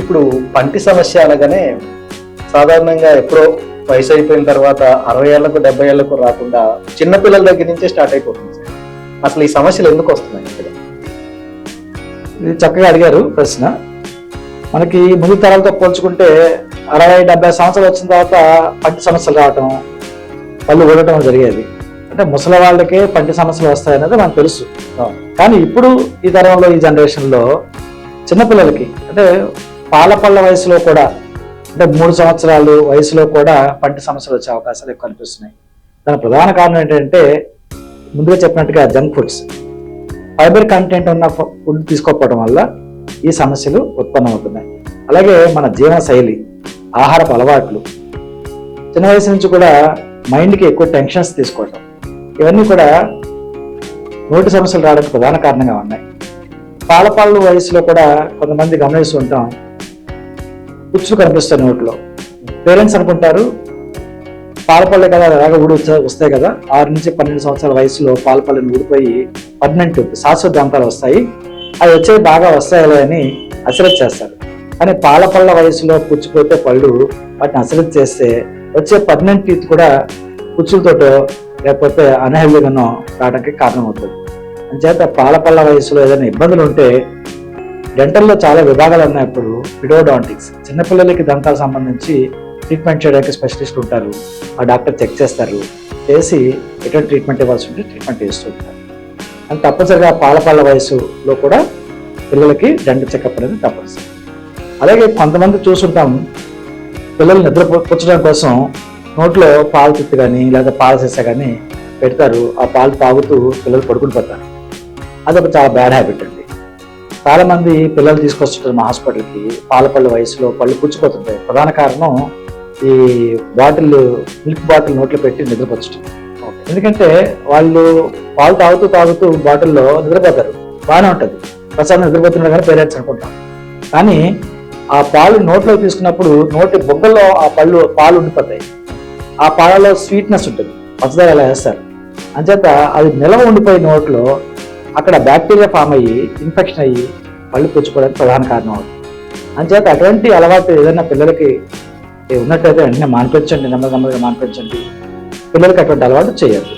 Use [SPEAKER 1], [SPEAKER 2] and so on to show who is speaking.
[SPEAKER 1] ఇప్పుడు పంటి సమస్య అనగానే సాధారణంగా ఎప్పుడో వయసు అయిపోయిన తర్వాత 60 ఏళ్లకు 70 ఏళ్లకు రాకుండా చిన్నపిల్లల దగ్గర నుంచే స్టార్ట్ అయిపోతుంది సార్. అసలు ఈ సమస్యలు ఎందుకు వస్తున్నాయి ఇక్కడ?
[SPEAKER 2] ఇది చక్కగా అడిగారు ప్రశ్న. మనకి ముందు తరాలతో పోల్చుకుంటే 60-70 సంవత్సరాలు వచ్చిన తర్వాత పంటి సమస్యలు రావటం, పళ్ళు ఊడటం జరిగేది. అంటే ముసలి వాళ్ళకే పంటి సమస్యలు వస్తాయనేది మనకు తెలుసు. కానీ ఇప్పుడు ఈ తరంలో, ఈ జనరేషన్లో చిన్నపిల్లలకి అంటే పాల పళ్ళ వయసులో కూడా, అంటే 3 సంవత్సరాలు వయసులో కూడా పంటి సమస్యలు వచ్చే అవకాశాలు ఎక్కువ కనిపిస్తున్నాయి. దానికి ప్రధాన కారణం ఏంటంటే ముందుగా చెప్పినట్టుగా జంక్ ఫుడ్స్, ఫైబర్ కంటెంట్ ఉన్న ఫుడ్ తీసుకోకపోవడం వల్ల ఈ సమస్యలు ఉత్పన్నమవుతున్నాయి. అలాగే మన జీవన శైలి, ఆహారపు అలవాట్లు, చిన్న వయసు నుంచి కూడా మైండ్కి ఎక్కువ టెన్షన్స్ తీసుకోవటం, ఇవన్నీ కూడా నోటి సమస్యలు రావడానికి ప్రధాన కారణంగా ఉన్నాయి. పాలపళ్ళు వయసులో కూడా కొంతమంది గమనిస్తూ ఉంటాం, పుచ్చులు కనిపిస్తాయి నోట్లో. పేరెంట్స్ అనుకుంటారు పాలపళ్ళే కదా, అలాగే వస్తాయి కదా, 6 నుంచి 12 సంవత్సరాల వయసులో పాలపళ్ళని ఊడిపోయి పర్మనెంట్ శాశ్వత దంతాలు వస్తాయి, అవి వచ్చేవి బాగా వస్తాయో అని అశ్రద్ధ చేస్తారు. కానీ పాలపళ్ళ వయసులో పుచ్చిపోతే పళ్ళు వాటిని అశ్రద్ధ చేస్తే వచ్చే పర్మనెంట్ టీత్ కూడా పుచ్చులతోటో లేకపోతే అన్హెల్దీగానో రావడానికి కారణమవుతుంది. అంచేత పాలపళ్ళ వయసులో ఏదైనా ఇబ్బందులు ఉంటే డెంటల్లో చాలా విభాగాలు ఉన్నాయి. ఇప్పుడు పిడోడాంటిక్స్, చిన్నపిల్లలకి దంతాలకు సంబంధించి ట్రీట్మెంట్ చేయడానికి స్పెషలిస్ట్ ఉంటారు. ఆ డాక్టర్ చెక్ చేస్తారు, చేసి ఎటువంటి ట్రీట్మెంట్ ఇవ్వాల్సి ఉంటే ట్రీట్మెంట్ చేస్తూ ఉంటారు. అని తప్పనిసరిగా పాలపళ్ళ వయసులో కూడా పిల్లలకి డెంటల్ చెకప్ అనేది తప్పనిసరి. అలాగే కొంతమంది చూస్తుంటాం, పిల్లలు నిద్రపుచ్చడం కోసం నోట్లో పాలు తిత్తి కానీ లేదా పాల సీస కానీ పెడతారు. ఆ పాలు తాగుతూ పిల్లలు పడుకుని పోతారు. అది ఒక చాలా బ్యాడ్ హ్యాబిట్ అండి. చాలా మంది పిల్లలు తీసుకొస్తుంటారు మా హాస్పిటల్కి, పాలపళ్ళ వయసులో పళ్ళు పుచ్చిపోతుంటాయి. ప్రధాన కారణం ఈ మిల్క్ బాటిల్ నోట్లో పెట్టి నిద్రపుచ్చడం. ఎందుకంటే వాళ్ళు పాలు తాగుతూ బాటిల్లో నిద్రపోతారు, బాగానే ఉంటుంది, ప్రసాదం నిద్రపోతున్నారు కానీ పేరెంట్స్ అనుకుంటాం. కానీ ఆ పాలు నోట్లో తీసుకున్నప్పుడు నోటి బొగ్గల్లో ఆ పాలు ఉండిపోతాయి. ఆ పాలలో స్వీట్నెస్ ఉంటుంది, పచ్చదార అలా వేస్తారు. అంచేత అది నిల్వ ఉండిపోయి నోట్లో అక్కడ బ్యాక్టీరియా ఫామ్ అయ్యి ఇన్ఫెక్షన్ అయ్యి పళ్ళు పుచ్చుకోవడానికి ప్రధాన కారణం అవుతుంది. అంచేత అటువంటి అలవాటు ఏదైనా పిల్లలకి ఉన్నట్టయితే వెంటనే మాన్పించండి, నెమ్మదిగా మాన్పించండి. పిల్లలకి అటువంటి అలవాటు చేయొద్దు.